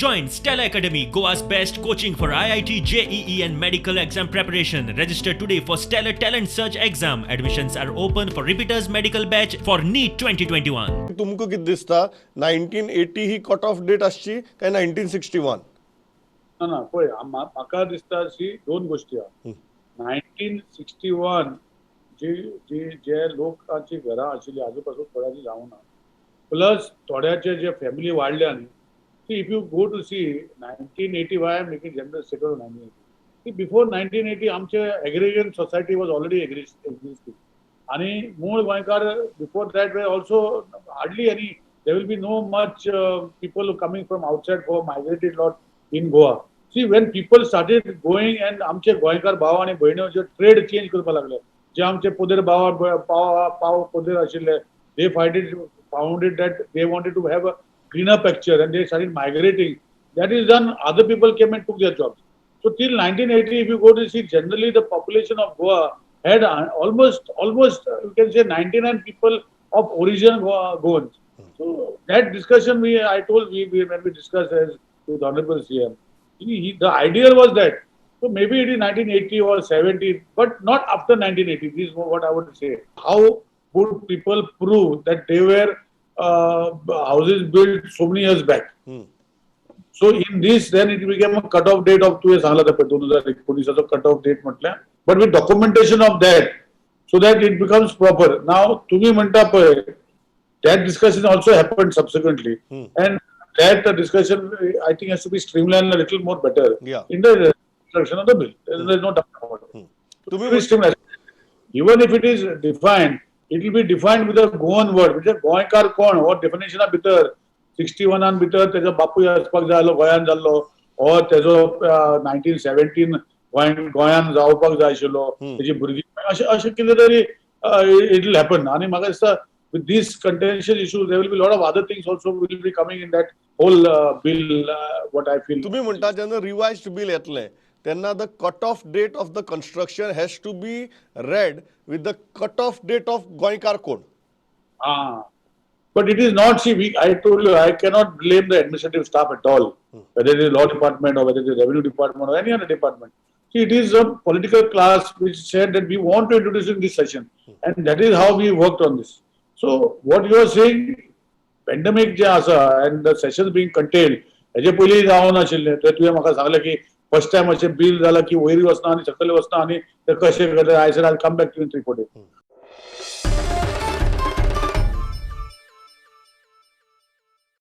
Join Stella Academy, Goa's best coaching for IIT, JEE and medical exam preparation. Register today for Stellar Talent Search exam. Admissions are open for repeaters medical batch for NEET 2021. तुमको किती दिसता 1980 ही cut off date आसची काय 1961? ना पळय म्हाका दिसता अशी दोन गोष्टी आहा. 1961 जे लोकांची घरां आशिल्ली आजू पासून थोड्यांची जावना, प्लस थोड्याचे जे फॅमिली वाडल्या न्ही. If you go to see 1980, why I'm making general statement of 1980. See, before 1980, आमचे agrarian society was already existing. आणि मूळ गोंयकार before that were also hardly any. There will be no much people coming from outside for migrated lot in Goa. See, when people started going and आमचे गोंयकार भाव आणि भयण्यो जे trade change करपाक लागले, जे आमचे पोदेर पाव पोदेर आशिल्ले, they found it that they wanted to have a greener picture and they started migrating. That is done. Other people came and took their jobs. So till 1980, if you go to see, generally the population of Goa had almost you can say 99 people of origin Goans. So that discussion I told when we discussed as with Honorable CM, the idea was that. So maybe it is 1980 or 70, but not after 1980. This is what I would say. How would people prove that they were houses built so many years back? So in this, then it became a cut-off date of 2019 cut-off date. But with documentation of that, so that it becomes proper. Now, तुम्ही म्हणता पळय, that discussion also happened subsequently, and that discussion I think has to be streamlined a little more better in the construction of the bill. There is no doubt about it. So streamlined. Even if it is defined, it will be defined with a Goan word. Which is गोंयकार कोण? What definition of भितर 61 भितर तेजो बापूय आसपाक जालो गोंयान जाल्लो, or तेजो 1917 गोंयान जावपाक जाय आशिल्लो, तेजी भुरगीं अशें कितें तरी it will happen. आणि म्हाका दिसता with these contentious issues there will be a lot of other things also will be coming in that whole bill. What I feel. तुम्ही म्हणता जेन्ना रिवाइज्ड बिल येतले तेन्ना the cut off date of the construction has to be read with the cut off date of गोंयकार कोण. But it is not. See, I told you, I cannot blame the administrative staff at all, whether it is law department or whether it is revenue department or any other department. See, it is a political class which said that we want to introduce in this session, and that is how we worked on this. So, what you are saying, pandemic जे आसा and the sessions being curtailed, हेजे पयलीं जावं नाशिल्लें. तर तुवें म्हाका सांगलें की फर्स्ट टाइम अशें बिल जालां की वयर वचना आनी सकयल वचना आनी ते कशें करता. I said I'll come back to you in 3-4 days.